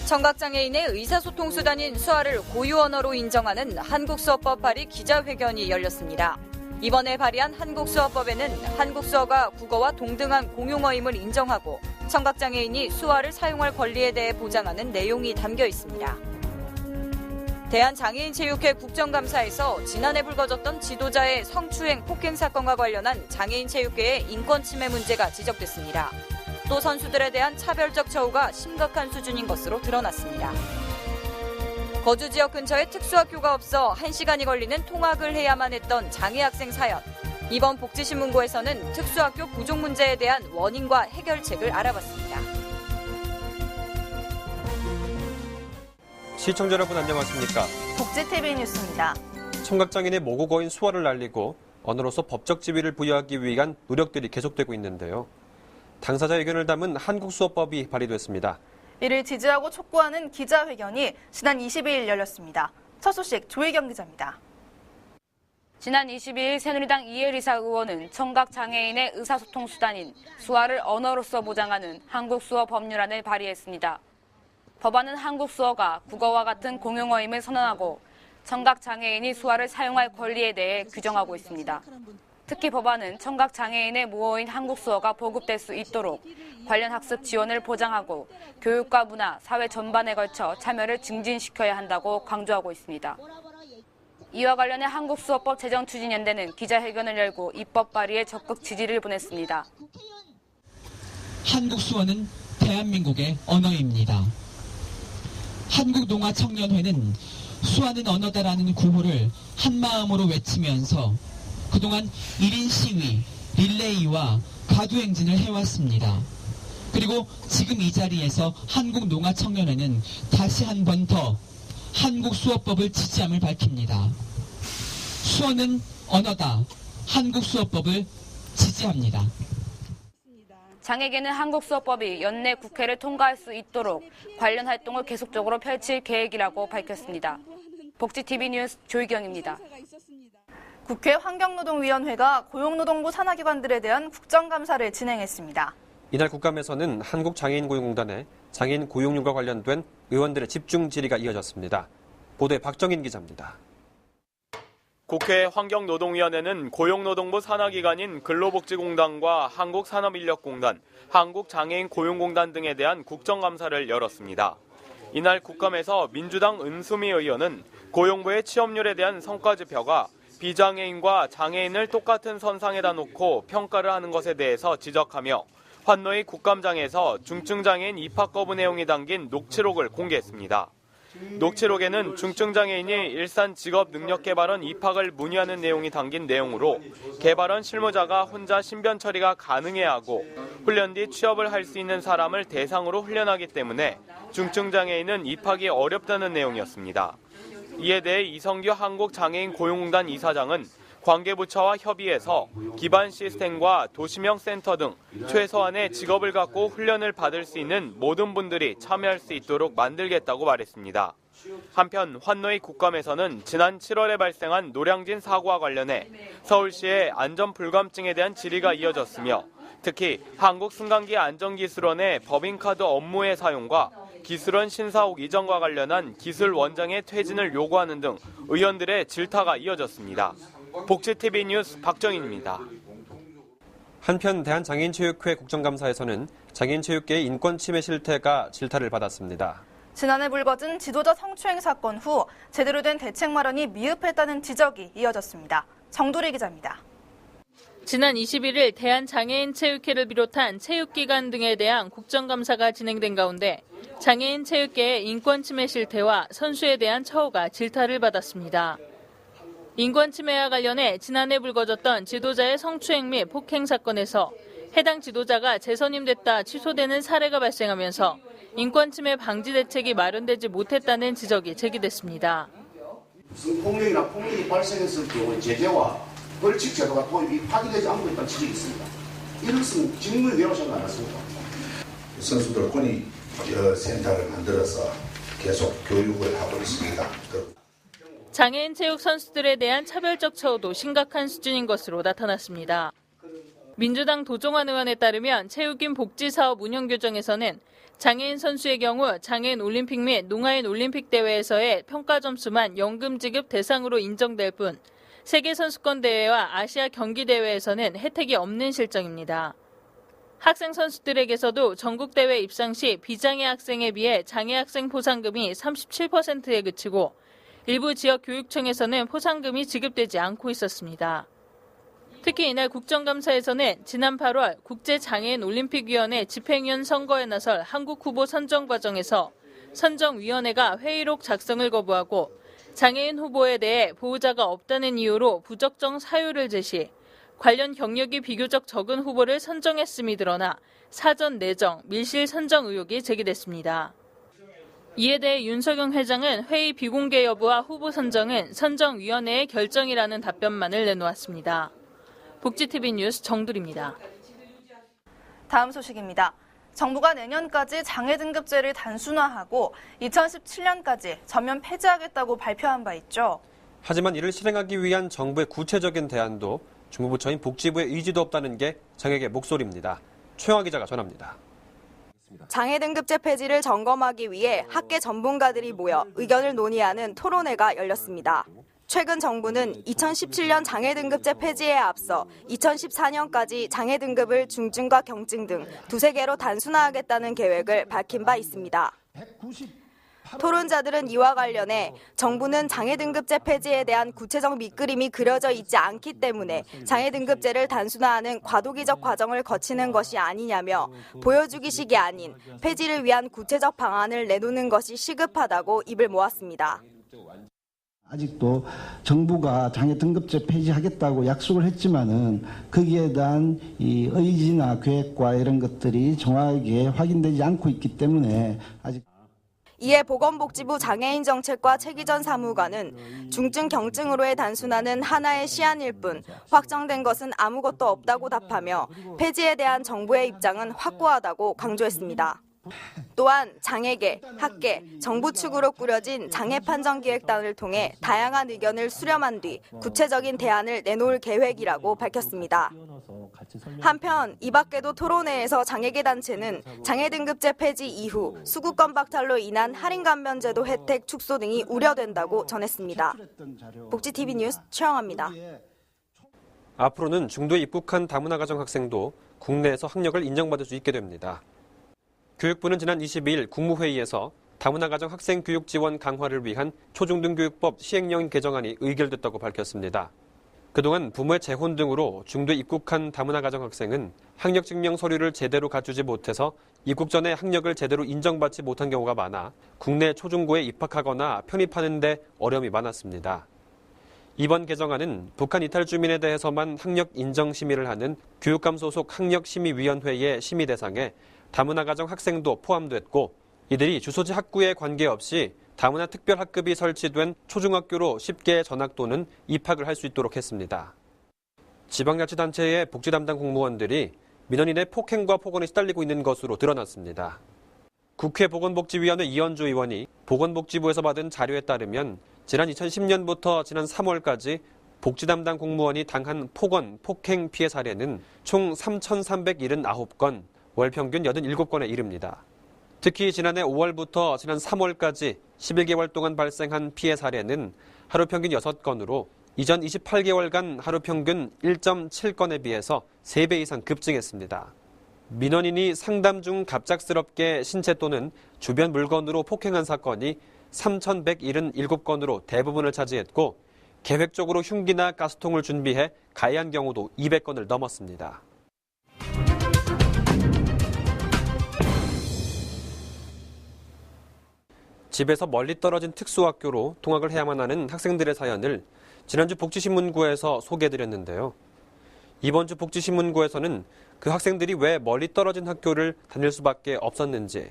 청각장애인의 의사소통수단인 수화를 고유 언어로 인정하는 한국수어법 발의 기자회견이 열렸습니다. 이번에 발의한 한국수어법에는 한국수어가 국어와 동등한 공용어임을 인정하고 청각장애인이 수화를 사용할 권리에 대해 보장하는 내용이 담겨 있습니다. 대한장애인체육회 국정감사에서 지난해 불거졌던 지도자의 성추행 폭행 사건과 관련한 장애인체육계의 인권침해 문제가 지적됐습니다. 또 선수들에 대한 차별적 처우가 심각한 수준인 것으로 드러났습니다. 거주 지역 근처에 특수학교가 없어 1시간이 걸리는 통학을 해야만 했던 장애 학생 사연. 이번 복지신문고에서는 특수학교 부족 문제에 대한 원인과 해결책을 알아봤습니다. 시청자 여러분 안녕하십니까? 복지TV 뉴스입니다. 청각장애인의 모국어인 수화를 알리고 언어로서 법적 지위를 부여하기 위한 노력들이 계속되고 있는데요. 당사자 의견을 담은 한국수어법이 발의됐습니다. 이를 지지하고 촉구하는 기자회견이 지난 22일 열렸습니다. 첫 소식 조혜경 기자입니다. 지난 22일 새누리당 이혜리사 의원은 청각장애인의 의사소통수단인 수화를 언어로서 보장하는 한국수어 법률안을 발의했습니다. 법안은 한국수어가 국어와 같은 공용어임을 선언하고 청각장애인이 수화를 사용할 권리에 대해 규정하고 있습니다. 특히 법안은 청각장애인의 모어인 한국수어가 보급될 수 있도록 관련 학습 지원을 보장하고 교육과 문화, 사회 전반에 걸쳐 참여를 증진시켜야 한다고 강조하고 있습니다. 이와 관련해 한국수어법 제정추진연대는 기자회견을 열고 입법 발의에 적극 지지를 보냈습니다. 한국수어는 대한민국의 언어입니다. 한국농아청년회는 수화는 언어다라는 구호를 한마음으로 외치면서 그동안 1인 시위, 릴레이와 가두행진을 해왔습니다. 그리고 지금 이 자리에서 한국농아청년회는 다시 한 번 더 한국수어법을 지지함을 밝힙니다. 수어는 언어다. 한국수어법을 지지합니다. 장에게는 한국수어법이 연내 국회를 통과할 수 있도록 관련 활동을 계속적으로 펼칠 계획이라고 밝혔습니다. 복지TV 뉴스 조희경입니다. 국회 환경노동위원회가 고용노동부 산하기관들에 대한 국정감사를 진행했습니다. 이날 국감에서는 한국장애인고용공단의 장애인 고용률과 관련된 의원들의 집중 질의가 이어졌습니다. 보도에 박정인 기자입니다. 국회 환경노동위원회는 고용노동부 산하기관인 근로복지공단과 한국산업인력공단, 한국장애인고용공단 등에 대한 국정감사를 열었습니다. 이날 국감에서 민주당 은수미 의원은 고용부의 취업률에 대한 성과지표가 비장애인과 장애인을 똑같은 선상에다 놓고 평가를 하는 것에 대해서 지적하며 환노위 국감장에서 중증장애인 입학 거부 내용이 담긴 녹취록을 공개했습니다. 녹취록에는 중증장애인이 일산 직업능력개발원 입학을 문의하는 내용이 담긴 내용으로 개발원 실무자가 혼자 신변 처리가 가능해야 하고 훈련 뒤 취업을 할 수 있는 사람을 대상으로 훈련하기 때문에 중증장애인은 입학이 어렵다는 내용이었습니다. 이에 대해 이성규 한국장애인고용공단 이사장은 관계부처와 협의해서 기반 시스템과 도시명 센터 등 최소한의 직업을 갖고 훈련을 받을 수 있는 모든 분들이 참여할 수 있도록 만들겠다고 말했습니다. 한편 환노위 국감에서는 지난 7월에 발생한 노량진 사고와 관련해 서울시의 안전불감증에 대한 질의가 이어졌으며 특히 한국승강기 안전기술원의 법인카드 업무의 사용과 기술원 신사옥 이전과 관련한 기술 원장의 퇴진을 요구하는 등 의원들의 질타가 이어졌습니다. 복지TV 뉴스 박정인입니다. 한편 대한장애인체육회 국정감사에서는 장애인체육계의 인권 침해 실태가 질타를 받았습니다. 지난해 불거진 지도자 성추행 사건 후 제대로 된 대책 마련이 미흡했다는 지적이 이어졌습니다. 정두리 기자입니다. 지난 21일 대한장애인체육회를 비롯한 체육기관 등에 대한 국정감사가 진행된 가운데 장애인 체육계의 인권 침해 실태와 선수에 대한 처우가 질타를 받았습니다. 인권 침해와 관련해 지난해 불거졌던 지도자의 성추행 및 폭행 사건에서 해당 지도자가 재선임됐다 취소되는 사례가 발생하면서 인권 침해 방지 대책이 마련되지 못했다는 지적이 제기됐습니다. 성폭력이나 폭력이 발생했을 경우 제재와 벌칙 제도가 도입이 파기되지 않고 있다는 지적이 있습니다. 이것은 직무유기라고 생각 안 했습니다. 선수들 권익 센터를 만들어서 계속 교육을 하고 있습니다. 장애인 체육 선수들에 대한 차별적 처우도 심각한 수준인 것으로 나타났습니다. 민주당 도종환 의원에 따르면 체육인 복지사업 운영 규정에서는 장애인 선수의 경우 장애인 올림픽 및 농아인 올림픽 대회에서의 평가 점수만 연금 지급 대상으로 인정될 뿐 세계선수권 대회와 아시아 경기 대회에서는 혜택이 없는 실정입니다. 학생 선수들에게서도 전국대회 입상 시 비장애 학생에 비해 장애 학생 포상금이 37%에 그치고 일부 지역 교육청에서는 포상금이 지급되지 않고 있었습니다. 특히 이날 국정감사에서는 지난 8월 국제장애인 올림픽위원회 집행위원 선거에 나설 한국 후보 선정 과정에서 선정위원회가 회의록 작성을 거부하고 장애인 후보에 대해 보호자가 없다는 이유로 부적정 사유를 제시, 관련 경력이 비교적 적은 후보를 선정했음이 드러나 사전 내정, 밀실 선정 의혹이 제기됐습니다. 이에 대해 윤석영 회장은 회의 비공개 여부와 후보 선정은 선정위원회의 결정이라는 답변만을 내놓았습니다. 복지TV 뉴스 정두리입니다. 다음 소식입니다. 정부가 내년까지 장애 등급제를 단순화하고 2017년까지 전면 폐지하겠다고 발표한 바 있죠. 하지만 이를 실행하기 위한 정부의 구체적인 대안도 중부부처인 복지부의 의지도 없다는 게 장애계 목소리입니다. 최영아 기자가 전합니다. 장애 등급제 폐지를 점검하기 위해 학계 전문가들이 모여 의견을 논의하는 토론회가 열렸습니다. 최근 정부는 2017년 장애 등급제 폐지에 앞서 2014년까지 장애 등급을 중증과 경증 등 두세 개로 단순화하겠다는 계획을 밝힌 바 있습니다. 토론자들은 이와 관련해 정부는 장애 등급제 폐지에 대한 구체적 밑그림이 그려져 있지 않기 때문에 장애 등급제를 단순화하는 과도기적 과정을 거치는 것이 아니냐며 보여주기식이 아닌 폐지를 위한 구체적 방안을 내놓는 것이 시급하다고 입을 모았습니다. 아직도 정부가 장애 등급제 폐지하겠다고 약속을 했지만은 거기에 대한 이 의지나 계획과 이런 것들이 정확하게 확인되지 않고 있기 때문에 아직. 이에 보건복지부 장애인정책과 최기전 사무관은 중증 경증으로의 단순화는 하나의 시안일 뿐 확정된 것은 아무것도 없다고 답하며 폐지에 대한 정부의 입장은 확고하다고 강조했습니다. 또한 장애계, 학계, 정부 측으로 꾸려진 장애판정기획단을 통해 다양한 의견을 수렴한 뒤 구체적인 대안을 내놓을 계획이라고 밝혔습니다. 한편 이 밖에도 토론회에서 장애계 단체는 장애 등급제 폐지 이후 수급권 박탈로 인한 할인 감면제도 혜택 축소 등이 우려된다고 전했습니다. 복지TV 뉴스 최영아입니다. 앞으로는 중도에 입국한 다문화 가정 학생도 국내에서 학력을 인정받을 수 있게 됩니다. 교육부는 지난 22일 국무회의에서 다문화 가정 학생 교육 지원 강화를 위한 초중등교육법 시행령 개정안이 의결됐다고 밝혔습니다. 그동안 부모의 재혼 등으로 중도에 입국한 다문화 가정 학생은 학력 증명 서류를 제대로 갖추지 못해서 입국 전에 학력을 제대로 인정받지 못한 경우가 많아 국내 초중고에 입학하거나 편입하는 데 어려움이 많았습니다. 이번 개정안은 북한 이탈 주민에 대해서만 학력 인정 심의를 하는 교육감 소속 학력심의위원회의 심의 대상에 다문화 가정 학생도 포함됐고 이들이 주소지 학구에 관계없이 다문화 특별학급이 설치된 초중학교로 쉽게 전학 또는 입학을 할 수 있도록 했습니다. 지방자치단체의 복지 담당 공무원들이 민원인 의 폭행과 폭언에 시달리고 있는 것으로 드러났습니다. 국회 보건복지위원회 이현주 의원이 보건복지부에서 받은 자료에 따르면 지난 2010년부터 지난 3월까지 복지 담당 공무원이 당한 폭언, 폭행 피해 사례는 총 3,379건, 월 평균 87건에 이릅니다. 특히 지난해 5월부터 지난 3월까지 11개월 동안 발생한 피해 사례는 하루 평균 6건으로 이전 28개월간 하루 평균 1.7건에 비해서 3배 이상 급증했습니다. 민원인이 상담 중 갑작스럽게 신체 또는 주변 물건으로 폭행한 사건이 3,177건으로 대부분을 차지했고 계획적으로 흉기나 가스통을 준비해 가해한 경우도 200건을 넘었습니다. 집에서 멀리 떨어진 특수학교로 통학을 해야만 하는 학생들의 사연을 지난주 복지신문고에서 소개해드렸는데요. 이번 주 복지신문고에서는 그 학생들이 왜 멀리 떨어진 학교를 다닐 수밖에 없었는지,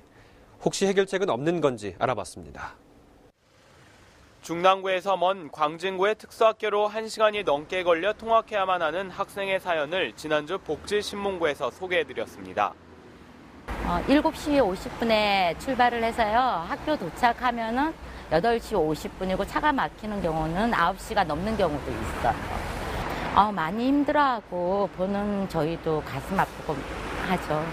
혹시 해결책은 없는 건지 알아봤습니다. 중랑구에서 먼 광진구의 특수학교로 1시간이 넘게 걸려 통학해야만 하는 학생의 사연을 지난주 복지신문고에서 소개해드렸습니다. 7시 50분에 출발을 해서요. 학교 도착하면은 8시 50분이고 차가 막히는 경우는 9시가 넘는 경우도 있어요. 많이 힘들어하고 보는 저희도 가슴 아프고 하죠.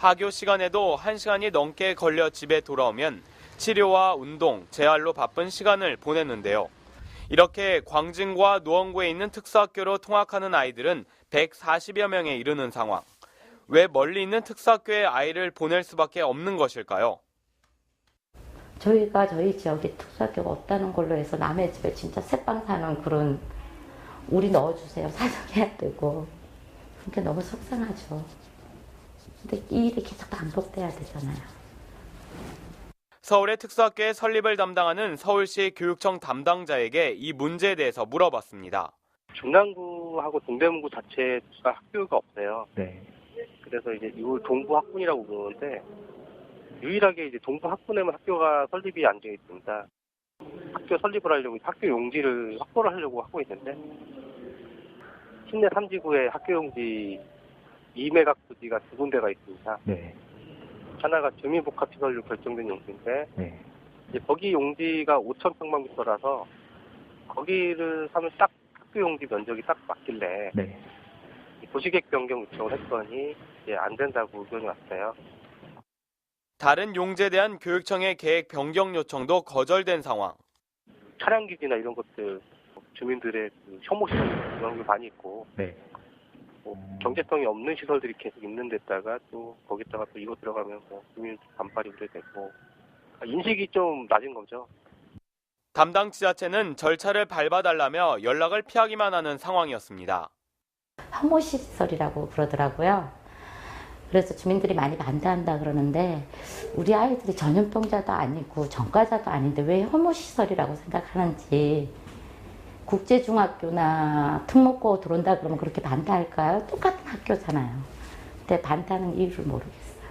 하교 시간에도 1시간이 넘게 걸려 집에 돌아오면 치료와 운동, 재활로 바쁜 시간을 보냈는데요. 이렇게 광진과 노원구에 있는 특수학교로 통학하는 아이들은 140여 명에 이르는 상황. 왜 멀리 있는 특수학교에 아이를 보낼 수밖에 없는 것일까요? 저희가 저희 지역에 특수학교가 없다는 걸로 해서 남의 집에 진짜 새빵 사는 그런 우리 넣어주세요. 사정해야 되고. 그게 너무 속상하죠. 근데 이 일이 계속 반복돼야 되잖아요. 서울의 특수학교의 설립을 담당하는 서울시 교육청 담당자에게 이 문제에 대해서 물어봤습니다. 중랑구하고 동대문구 자체가 학교가 없어요. 네. 그래서 이제 이걸 동부 학군이라고 부르는데 유일하게 이제 동부 학군에만 학교가 설립이 안 되어 있습니다. 학교 설립을 하려고 학교 용지를 확보를 하려고 하고 있는데 신내 3지구에 학교 용지 2매각 부지가 2군데가 있습니다. 네. 하나가 주민복합시설로 결정된 용지인데 네. 이제 거기 용지가 5,000평방미터라서 거기를 사면 딱 학교 용지 면적이 딱 맞길래 네. 도시계획 변경 요청을 했더니 이제 안 된다고 의견이 왔어요. 다른 용지에 대한 교육청의 계획 변경 요청도 거절된 상황. 차량기지나 이런 것들 주민들의 혐오 시설 이런 게 많이 있고 네. 경제성이 없는 시설들이 계속 있는 데다가 또 거기다가 또 이거 들어가면 주민 반발이 우려되고 인식이 좀 낮은 거죠. 담당 지자체는 절차를 밟아달라며 연락을 피하기만 하는 상황이었습니다. 혐오 시설이라고 그러더라고요. 그래서 주민들이 많이 반대한다 그러는데 우리 아이들이 전염병자도 아니고 전과자도 아닌데 왜 혐오 시설이라고 생각하는지. 국제중학교나 특목고 들어온다 그러면 그렇게 반대할까요? 똑같은 학교잖아요. 근데 반대하는 이유를 모르겠어요.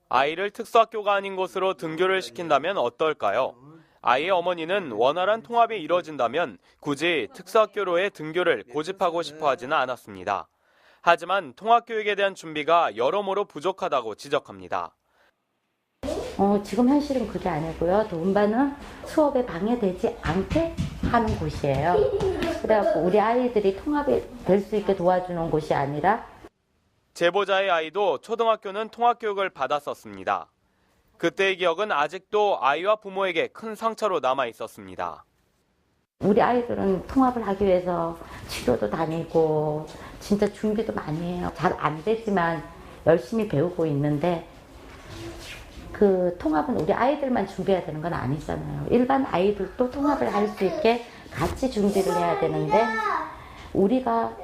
아이를 특수학교가 아닌 곳으로 등교를 시킨다면 어떨까요? 아이의 어머니는 원활한 통합이 이뤄진다면 굳이 특수학교로의 등교를 고집하고 싶어 하지는 않았습니다. 하지만 통합교육에 대한 준비가 여러모로 부족하다고 지적합니다. 지금 현실은 그게 아니고요. 도움반은 수업에 방해되지 않게 하는 곳이에요. 그래갖고 우리 아이들이 통합이 될 수 있게 도와주는 곳이 아니라 제보자의 아이도 초등학교는 통합교육을 받았었습니다. 그때의 기억은 아직도 아이와 부모에게 큰 상처로 남아 있었습니다. 우리 아이들은 통합을 하기 위해서 치료도 다니고 진짜 준비도 많이 해요. 잘 안 되지만 열심히 배우고 있는데 그 통합은 우리 아이들만 준비해야 되는 건 아니잖아요. 일반 아이들도 통합을 할 수 있게 같이 준비를 해야 되는데 우리가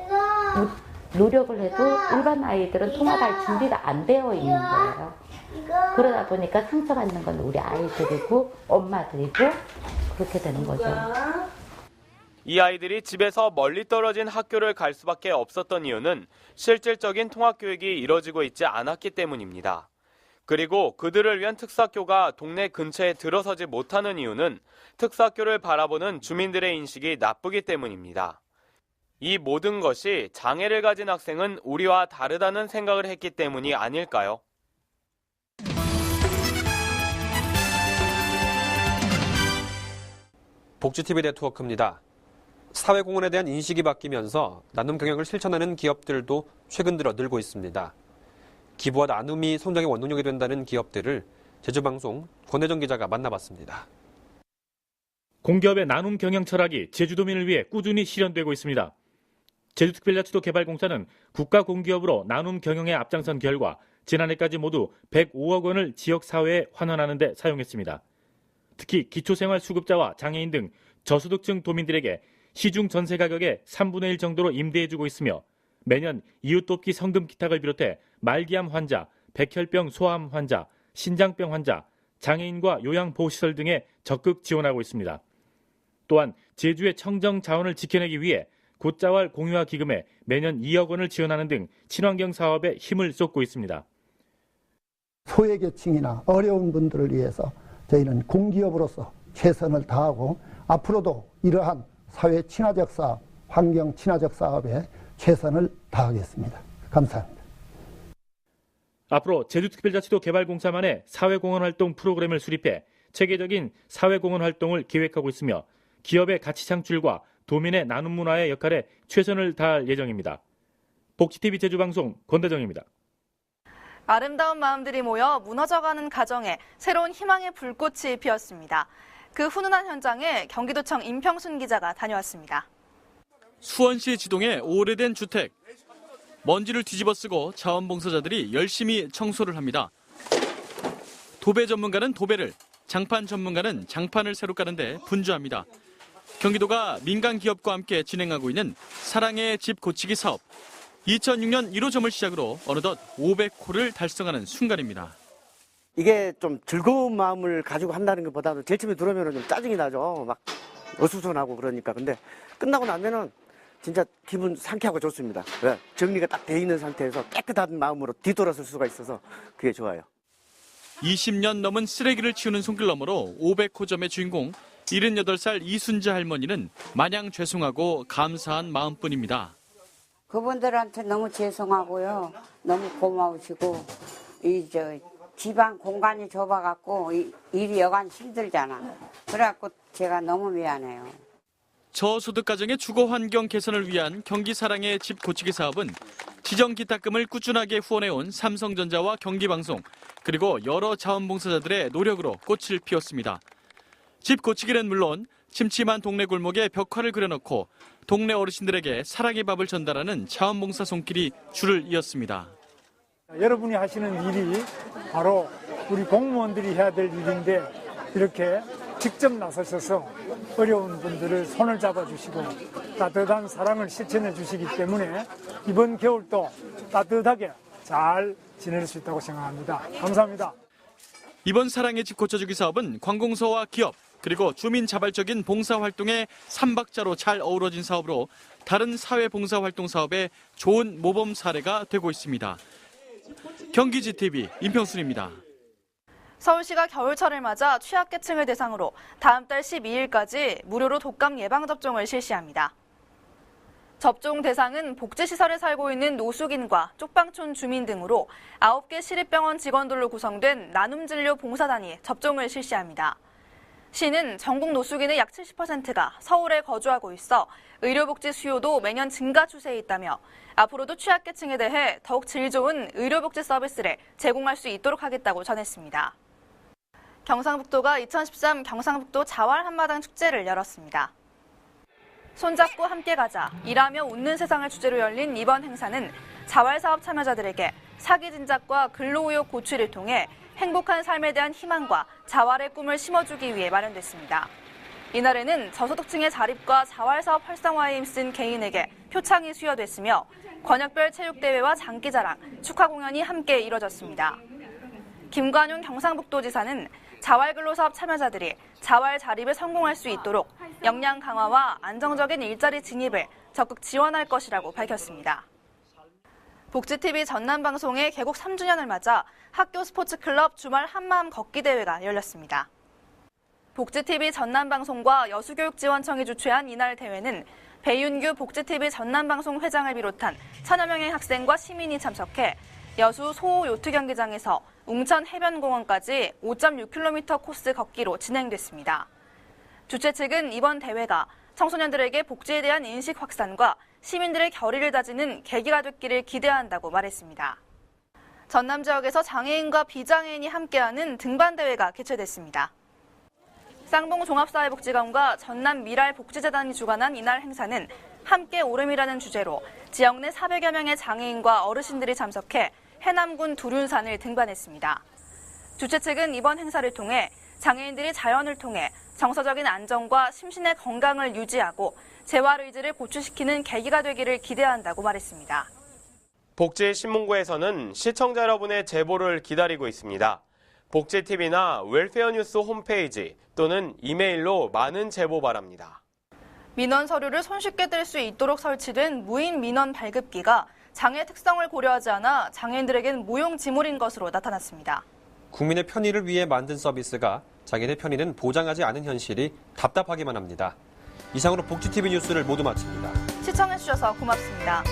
노력을 해도 일반 아이들은 통합할 준비가 안 되어 있는 거예요. 그러다 보니까 상처받는 건 우리 아이들이고 엄마들이고 그렇게 되는 거죠. 이 아이들이 집에서 멀리 떨어진 학교를 갈 수밖에 없었던 이유는 실질적인 통합교육이 이뤄지고 있지 않았기 때문입니다. 그리고 그들을 위한 특수학교가 동네 근처에 들어서지 못하는 이유는 특수학교를 바라보는 주민들의 인식이 나쁘기 때문입니다. 이 모든 것이 장애를 가진 학생은 우리와 다르다는 생각을 했기 때문이 아닐까요? 복지TV 네트워크입니다. 사회공헌에 대한 인식이 바뀌면서 나눔 경영을 실천하는 기업들도 최근 들어 늘고 있습니다. 기부와 나눔이 성장의 원동력이 된다는 기업들을 제주방송 권혜정 기자가 만나봤습니다. 공기업의 나눔 경영 철학이 제주도민을 위해 꾸준히 실현되고 있습니다. 제주특별자치도 개발공사는 국가공기업으로 나눔 경영에 앞장선 결과 지난해까지 모두 105억 원을 지역사회에 환원하는 데 사용했습니다. 특히 기초생활수급자와 장애인 등 저소득층 도민들에게 시중 전세 가격의 3분의 1 정도로 임대해주고 있으며 매년 이웃돕기 성금 기탁을 비롯해 말기암 환자, 백혈병 소아암 환자, 신장병 환자, 장애인과 요양보호시설 등에 적극 지원하고 있습니다. 또한 제주의 청정 자원을 지켜내기 위해 곶자왈 공유화 기금에 매년 2억 원을 지원하는 등 친환경 사업에 힘을 쏟고 있습니다. 소외계층이나 어려운 분들을 위해서 저희는 공기업으로서 최선을 다하고 앞으로도 이러한 사회 친화적 사업, 환경 친화적 사업에 최선을 다하겠습니다. 감사합니다. 앞으로 제주특별자치도 개발공사만의 사회공헌활동 프로그램을 수립해 체계적인 사회공헌 활동을 계획하고 있으며 기업의 가치 창출과 도민의 나눔 문화의 역할에 최선을 다할 예정입니다. 복지TV 제주방송 권대정입니다. 아름다운 마음들이 모여 무너져가는 가정에 새로운 희망의 불꽃이 피었습니다. 그 훈훈한 현장에 경기도청 임평순 기자가 다녀왔습니다. 수원시 지동의 오래된 주택. 먼지를 뒤집어쓰고 자원봉사자들이 열심히 청소를 합니다. 도배 전문가는 도배를, 장판 전문가는 장판을 새로 까는데 분주합니다. 경기도가 민간 기업과 함께 진행하고 있는 사랑의 집 고치기 사업. 2006년 1호점을 시작으로 어느덧 500호를 달성하는 순간입니다. 이게 좀 즐거운 마음을 가지고 한다는 것보다도 제일 처음에 들어오면 좀 짜증이 나죠. 막 어수선하고 그러니까. 근데 끝나고 나면은 진짜 기분 상쾌하고 좋습니다. 왜? 정리가 딱 돼 있는 상태에서 깨끗한 마음으로 뒤돌아설 수가 있어서 그게 좋아요. 20년 넘은 쓰레기를 치우는 손길 너머로 500호점의 주인공 78살 이순자 할머니는 마냥 죄송하고 감사한 마음뿐입니다. 그분들한테 너무 죄송하고요. 너무 고마우시고 집안 공간이 좁아갖고 일이 여간 힘들잖아. 그래갖고 제가 너무 미안해요. 저소득 가정의 주거 환경 개선을 위한 경기 사랑의 집 고치기 사업은 지정 기탁금을 꾸준하게 후원해온 삼성전자와 경기방송 그리고 여러 자원봉사자들의 노력으로 꽃을 피웠습니다. 집 고치기는 물론 침침한 동네 골목에 벽화를 그려놓고 동네 어르신들에게 사랑의 밥을 전달하는 자원봉사 손길이 줄을 이었습니다. 여러분이 하시는 일이 바로 우리 공무원들이 해야 될 일인데 이렇게 직접 나서셔서 어려운 분들을 손을 잡아주시고 따뜻한 사랑을 실천해 주시기 때문에 이번 겨울도 따뜻하게 잘 지낼 수 있다고 생각합니다. 감사합니다. 이번 사랑의 집 고쳐주기 사업은 관공서와 기업 그리고 주민 자발적인 봉사활동의 3박자로 잘 어우러진 사업으로 다른 사회봉사활동 사업의 좋은 모범 사례가 되고 있습니다. 경기지TV 임평순입니다. 서울시가 겨울철을 맞아 취약계층을 대상으로 다음 달 12일까지 무료로 독감 예방접종을 실시합니다. 접종 대상은 복지시설에 살고 있는 노숙인과 쪽방촌 주민 등으로 9개 시립병원 직원들로 구성된 나눔진료 봉사단이 접종을 실시합니다. 시는 전국 노숙인의 약 70%가 서울에 거주하고 있어 의료복지 수요도 매년 증가 추세에 있다며 앞으로도 취약계층에 대해 더욱 질 좋은 의료복지 서비스를 제공할 수 있도록 하겠다고 전했습니다. 경상북도가 2013 경상북도 자활 한마당 축제를 열었습니다. 손잡고 함께 가자, 일하며 웃는 세상을 주제로 열린 이번 행사는 자활사업 참여자들에게 사기 진작과 근로의욕 고취를 통해 행복한 삶에 대한 희망과 자활의 꿈을 심어주기 위해 마련됐습니다. 이날에는 저소득층의 자립과 자활사업 활성화에 힘쓴 개인에게 표창이 수여됐으며 권역별 체육대회와 장기자랑, 축하 공연이 함께 이뤄졌습니다. 김관용 경상북도지사는 자활근로사업 참여자들이 자활 자립에 성공할 수 있도록 역량 강화와 안정적인 일자리 진입을 적극 지원할 것이라고 밝혔습니다. 복지TV 전남방송의 개국 3주년을 맞아 학교 스포츠클럽 주말 한마음 걷기 대회가 열렸습니다. 복지TV 전남방송과 여수교육지원청이 주최한 이날 대회는 배윤규 복지TV 전남방송 회장을 비롯한 1000여 명의 학생과 시민이 참석해 여수 소호요트경기장에서 웅천 해변공원까지 5.6km 코스 걷기로 진행됐습니다. 주최 측은 이번 대회가 청소년들에게 복지에 대한 인식 확산과 시민들의 결의를 다지는 계기가 됐기를 기대한다고 말했습니다. 전남 지역에서 장애인과 비장애인이 함께하는 등반대회가 개최됐습니다. 쌍봉 종합사회복지관과 전남 미랄복지재단이 주관한 이날 행사는 함께 오름이라는 주제로 지역 내 400여 명의 장애인과 어르신들이 참석해 해남군 두륜산을 등반했습니다. 주최 측은 이번 행사를 통해 장애인들이 자연을 통해 정서적인 안정과 심신의 건강을 유지하고 재활 의지를 고취시키는 계기가 되기를 기대한다고 말했습니다. 복지신문고에서는 시청자 여러분의 제보를 기다리고 있습니다. 복지TV나 웰페어뉴스 홈페이지 또는 이메일로 많은 제보 바랍니다. 민원 서류를 손쉽게 뗄 수 있도록 설치된 무인 민원 발급기가 장애 특성을 고려하지 않아 장애인들에겐 무용지물인 것으로 나타났습니다. 국민의 편의를 위해 만든 서비스가 장애인의 편의는 보장하지 않은 현실이 답답하기만 합니다. 이상으로 복지TV 뉴스를 모두 마칩니다. 시청해주셔서 고맙습니다.